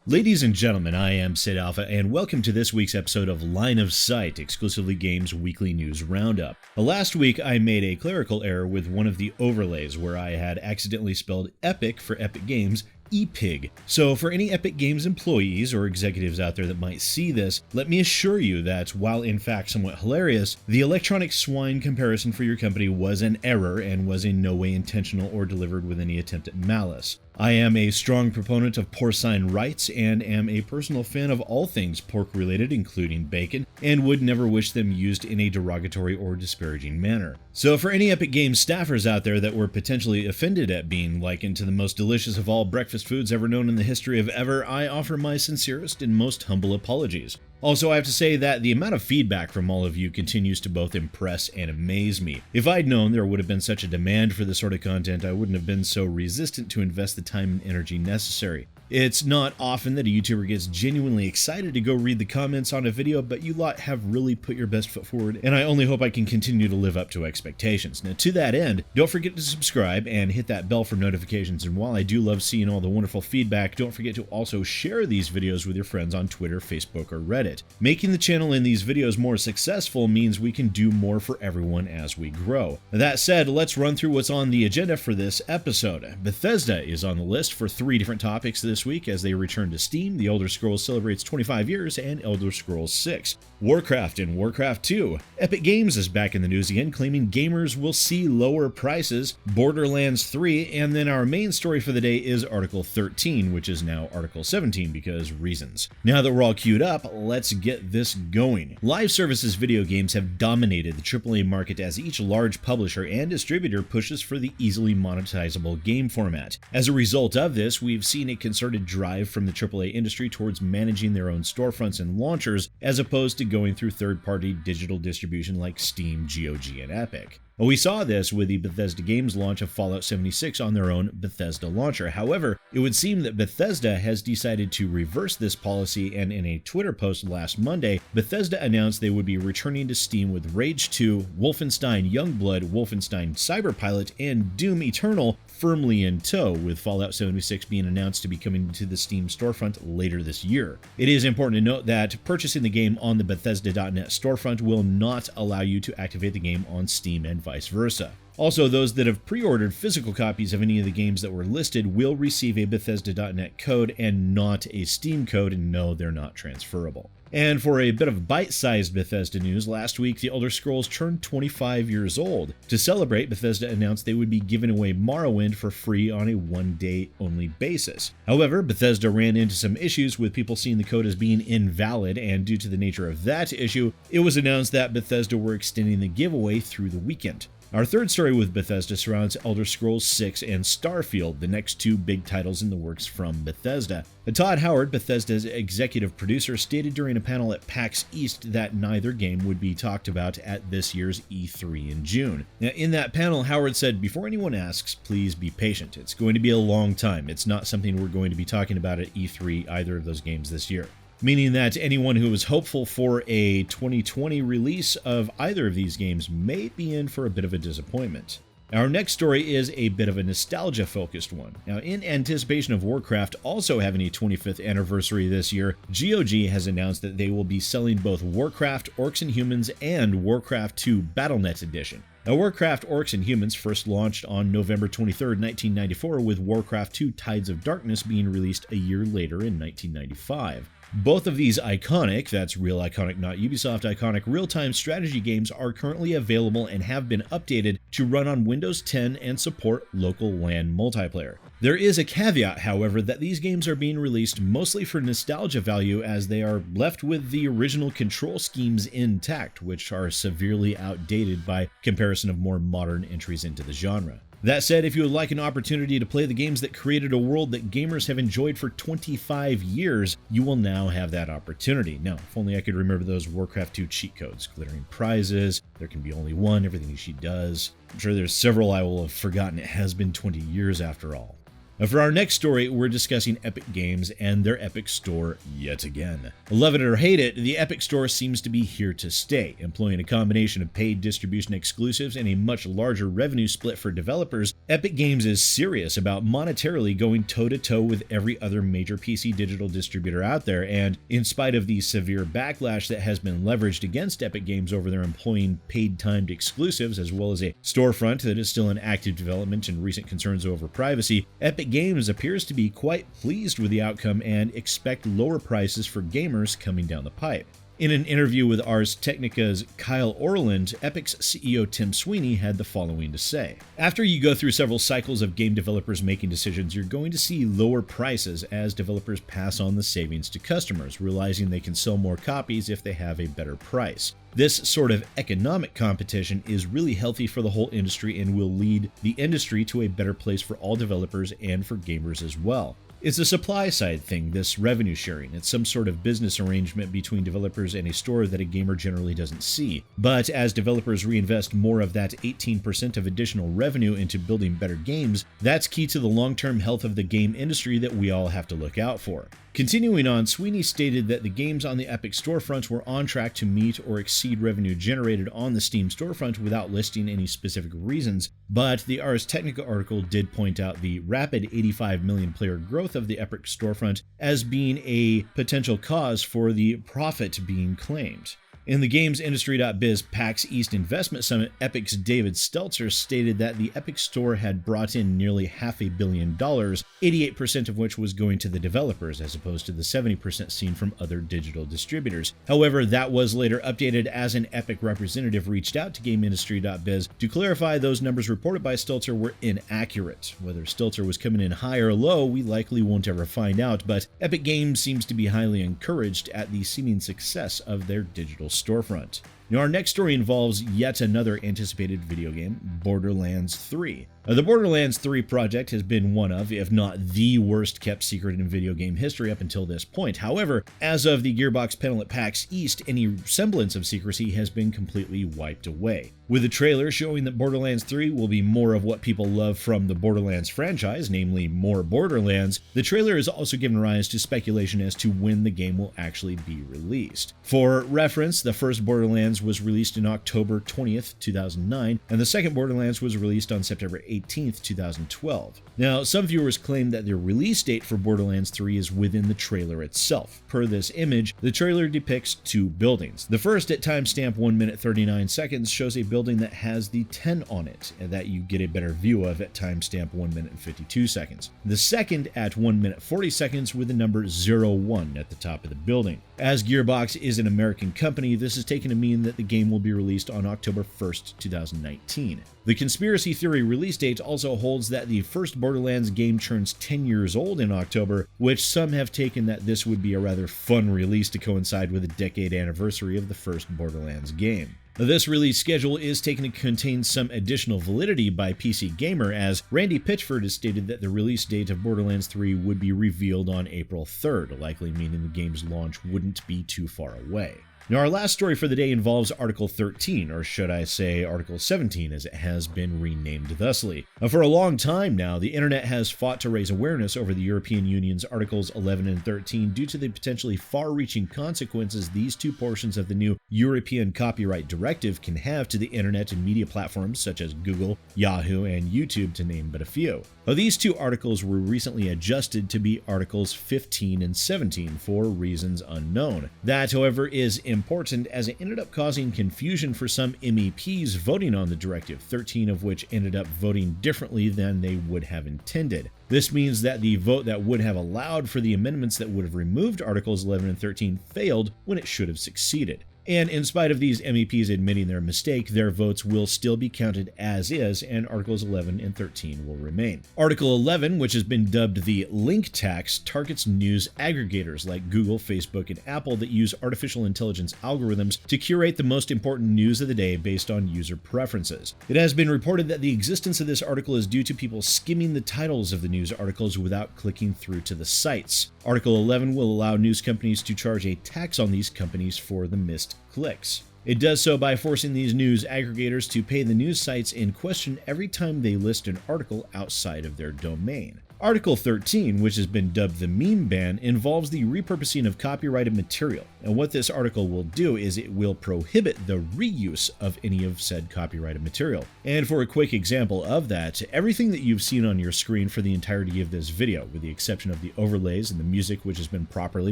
Ladies and gentlemen, I am Sid Alpha, and welcome to this week's episode of Line of Sight, Exclusively Games Weekly News Roundup. Last week, I made a clerical error with one of the overlays where I had accidentally spelled Epic for Epic Games EPIG. So for any Epic Games employees or executives out there that might see this, let me assure you that while in fact somewhat hilarious, the electronic swine comparison for your company was an error and was in no way intentional or delivered with any attempt at malice. I am a strong proponent of porcine rights and am a personal fan of all things pork related, including bacon, and would never wish them used in a derogatory or disparaging manner. So for any Epic Games staffers out there that were potentially offended at being likened to the most delicious of all breakfast foods ever known in the history of ever, I offer my sincerest and most humble apologies. Also, I have to say that the amount of feedback from all of you continues to both impress and amaze me. If I'd known there would have been such a demand for this sort of content, I wouldn't have been so resistant to invest the time and energy necessary. It's not often that a YouTuber gets genuinely excited to go read the comments on a video, but you lot have really put your best foot forward, and I only hope I can continue to live up to expectations. Now, to that end, don't forget to subscribe and hit that bell for notifications, and while I do love seeing all the wonderful feedback, don't forget to also share these videos with your friends on Twitter, Facebook, or Reddit. Making the channel and these videos more successful means we can do more for everyone as we grow. That said, let's run through what's on the agenda for this episode. Bethesda is on the list for 3 different topics this week as they return to Steam. The Elder Scrolls celebrates 25 years, and Elder Scrolls 6. Warcraft and Warcraft 2. Epic Games is back in the news again, claiming gamers will see lower prices. Borderlands 3, and then our main story for the day is Article 13, which is now Article 17 because reasons. Now that we're all queued up, let's get this going. Live services video games have dominated the AAA market as each large publisher and distributor pushes for the easily monetizable game format. As a result of this, we've seen a concerted drive from the AAA industry towards managing their own storefronts and launchers, as opposed to going through third-party digital distribution like Steam, GOG, and Epic. We saw this with the Bethesda Games launch of Fallout 76 on their own Bethesda launcher. However, it would seem that Bethesda has decided to reverse this policy, and in a Twitter post last Monday, Bethesda announced they would be returning to Steam with Rage 2, Wolfenstein Youngblood, Wolfenstein Cyberpilot, and Doom Eternal firmly in tow, with Fallout 76 being announced to be coming to the Steam storefront later this year. It is important to note that purchasing the game on the Bethesda.net storefront will not allow you to activate the game on Steam and vice versa. Also, those that have pre-ordered physical copies of any of the games that were listed will receive a Bethesda.net code and not a Steam code, and no, they're not transferable. And for a bit of bite-sized Bethesda news, last week the Elder Scrolls turned 25 years old. To celebrate, Bethesda announced they would be giving away Morrowind for free on a one-day-only basis. However, Bethesda ran into some issues with people seeing the code as being invalid, and due to the nature of that issue, it was announced that Bethesda were extending the giveaway through the weekend. Our third story with Bethesda surrounds Elder Scrolls 6 and Starfield, the next 2 big titles in the works from Bethesda. Todd Howard, Bethesda's executive producer, stated during a panel at PAX East that neither game would be talked about at this year's E3 in June. Now, in that panel, Howard said, "Before anyone asks, please be patient. It's going to be a long time. It's not something we're going to be talking about at E3, either of those games this year." Meaning that anyone who was hopeful for a 2020 release of either of these games may be in for a bit of a disappointment. Our next story is a bit of a nostalgia-focused one. Now, in anticipation of Warcraft also having a 25th anniversary this year, GOG has announced that they will be selling both Warcraft Orcs and Humans and Warcraft 2 Battle.net Edition. Now, Warcraft Orcs and Humans first launched on November 23, 1994, with Warcraft 2 Tides of Darkness being released a year later in 1995. Both of these iconic, that's real iconic, not Ubisoft iconic, real-time strategy games are currently available and have been updated to run on Windows 10 and support local LAN multiplayer. There is a caveat, however, that these games are being released mostly for nostalgia value, as they are left with the original control schemes intact, which are severely outdated by comparison of more modern entries into the genre. That said, if you would like an opportunity to play the games that created a world that gamers have enjoyed for 25 years, you will now have that opportunity. Now, if only I could remember those Warcraft 2 cheat codes. Glittering prizes, there can be only one, everything she does. I'm sure there's several I will have forgotten. It has been 20 years after all. For our next story, we're discussing Epic Games and their Epic Store yet again. Love it or hate it, the Epic Store seems to be here to stay, employing a combination of paid distribution exclusives and a much larger revenue split for developers. Epic Games is serious about monetarily going toe-to-toe with every other major PC digital distributor out there, and in spite of the severe backlash that has been leveraged against Epic Games over their employing paid timed exclusives, as well as a storefront that is still in active development and recent concerns over privacy, Epic Games appears to be quite pleased with the outcome and expect lower prices for gamers coming down the pipe. In an interview with Ars Technica's Kyle Orland, Epic's CEO Tim Sweeney had the following to say. After you go through several cycles of game developers making decisions, you're going to see lower prices as developers pass on the savings to customers, realizing they can sell more copies if they have a better price. This sort of economic competition is really healthy for the whole industry and will lead the industry to a better place for all developers and for gamers as well. It's a supply side thing, this revenue sharing. It's some sort of business arrangement between developers and a store that a gamer generally doesn't see. But as developers reinvest more of that 18% of additional revenue into building better games, that's key to the long-term health of the game industry that we all have to look out for. Continuing on, Sweeney stated that the games on the Epic storefront were on track to meet or exceed revenue generated on the Steam storefront without listing any specific reasons, but the Ars Technica article did point out the rapid 85 million player growth of the Epic storefront as being a potential cause for the profit being claimed. In the GamesIndustry.biz PAX East Investment Summit, Epic's David Stelzer stated that the Epic Store had brought in nearly $500 million, 88% of which was going to the developers, as opposed to the 70% seen from other digital distributors. However, that was later updated as an Epic representative reached out to GamesIndustry.biz to clarify those numbers reported by Stelzer were inaccurate. Whether Stelzer was coming in high or low, we likely won't ever find out, but Epic Games seems to be highly encouraged at the seeming success of their digital storefront. Now, our next story involves yet another anticipated video game, Borderlands 3. The Borderlands 3 project has been one of, if not the worst kept secret in video game history up until this point. However, as of the Gearbox panel at PAX East, any semblance of secrecy has been completely wiped away. With a trailer showing that Borderlands 3 will be more of what people love from the Borderlands franchise, namely more Borderlands, the trailer has also given rise to speculation as to when the game will actually be released. For reference, the first Borderlands was released in October 20th, 2009, and the second Borderlands was released on September 18th, 2012. Now, some viewers claim that the release date for Borderlands 3 is within the trailer itself. Per this image, the trailer depicts two buildings. The first, at timestamp 1 minute 39 seconds, shows a building that has the 10 on it, and that you get a better view of at timestamp 1 minute and 52 seconds. The second, at 1 minute 40 seconds, with the number 01 at the top of the building. As Gearbox is an American company, this is taken to mean that the game will be released on October 1st, 2019. The conspiracy theory release date also holds that the first Borderlands game turns 10 years old in October, which some have taken that this would be a rather fun release to coincide with the decade anniversary of the first Borderlands game. This release schedule is taken to contain some additional validity by PC Gamer, as Randy Pitchford has stated that the release date of Borderlands 3 would be revealed on April 3rd, likely meaning the game's launch wouldn't be too far away. Now, our last story for the day involves Article 13, or should I say Article 17, as it has been renamed thusly. For a long time now, the internet has fought to raise awareness over the European Union's Articles 11 and 13 due to the potentially far-reaching consequences these two portions of the new European Copyright Directive can have to the internet and media platforms such as Google, Yahoo, and YouTube, to name but a few. These two articles were recently adjusted to be Articles 15 and 17 for reasons unknown. That, however, is important, as it ended up causing confusion for some MEPs voting on the directive, 13 of which ended up voting differently than they would have intended. This means that the vote that would have allowed for the amendments that would have removed Articles 11 and 13 failed when it should have succeeded. And in spite of these MEPs admitting their mistake, their votes will still be counted as is, and Articles 11 and 13 will remain. Article 11, which has been dubbed the link tax, targets news aggregators like Google, Facebook, and Apple that use artificial intelligence algorithms to curate the most important news of the day based on user preferences. It has been reported that the existence of this article is due to people skimming the titles of the news articles without clicking through to the sites. Article 11 will allow news companies to charge a tax on these companies for the missed clicks. It does so by forcing these news aggregators to pay the news sites in question every time they list an article outside of their domain. Article 13, which has been dubbed the meme ban, involves the repurposing of copyrighted material, and what this article will do is it will prohibit the reuse of any of said copyrighted material. And for a quick example of that, everything that you've seen on your screen for the entirety of this video, with the exception of the overlays and the music which has been properly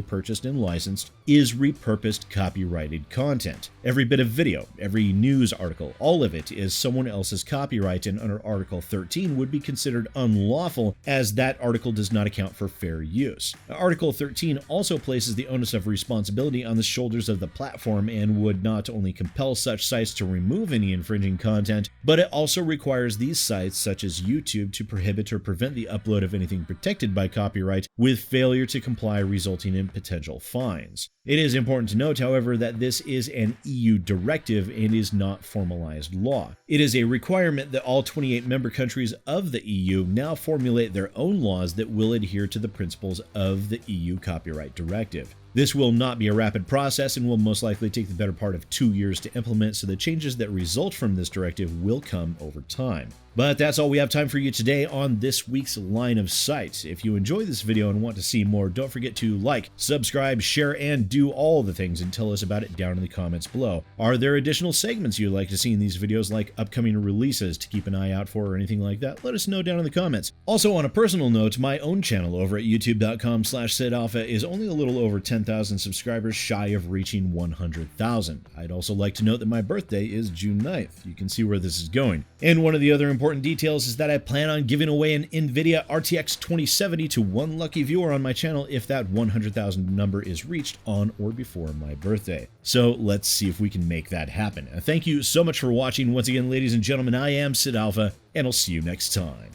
purchased and licensed, is repurposed copyrighted content. Every bit of video, every news article, all of it is someone else's copyright, and under Article 13 would be considered unlawful as that article does not account for fair use. Article 13 also places the onus of responsibility on the shoulders of the platform and would not only compel such sites to remove any infringing content, but it also requires these sites, such as YouTube, to prohibit or prevent the upload of anything protected by copyright, with failure to comply resulting in potential fines. It is important to note, however, that this is an EU directive and is not formalized law. It is a requirement that all 28 member countries of the EU now formulate their own laws that will adhere to the principles of the EU Copyright Directive. This will not be a rapid process and will most likely take the better part of 2 years to implement, so the changes that result from this directive will come over time. But that's all we have time for you today on this week's Line of Sight. If you enjoyed this video and want to see more, don't forget to like, subscribe, share, and do all the things and tell us about it down in the comments below. Are there additional segments you'd like to see in these videos, like upcoming releases to keep an eye out for or anything like that? Let us know down in the comments. Also, on a personal note, my own channel over at youtube.com/SidAlpha is only a little over 10,000 subscribers shy of reaching 100,000. I'd also like to note that my birthday is June 9th. You can see where this is going. And one of the other important details is that I plan on giving away an NVIDIA RTX 2070 to one lucky viewer on my channel if that 100,000 number is reached on or before my birthday. So let's see if we can make that happen. Thank you so much for watching. Once again, ladies and gentlemen, I am Sid Alpha, and I'll see you next time.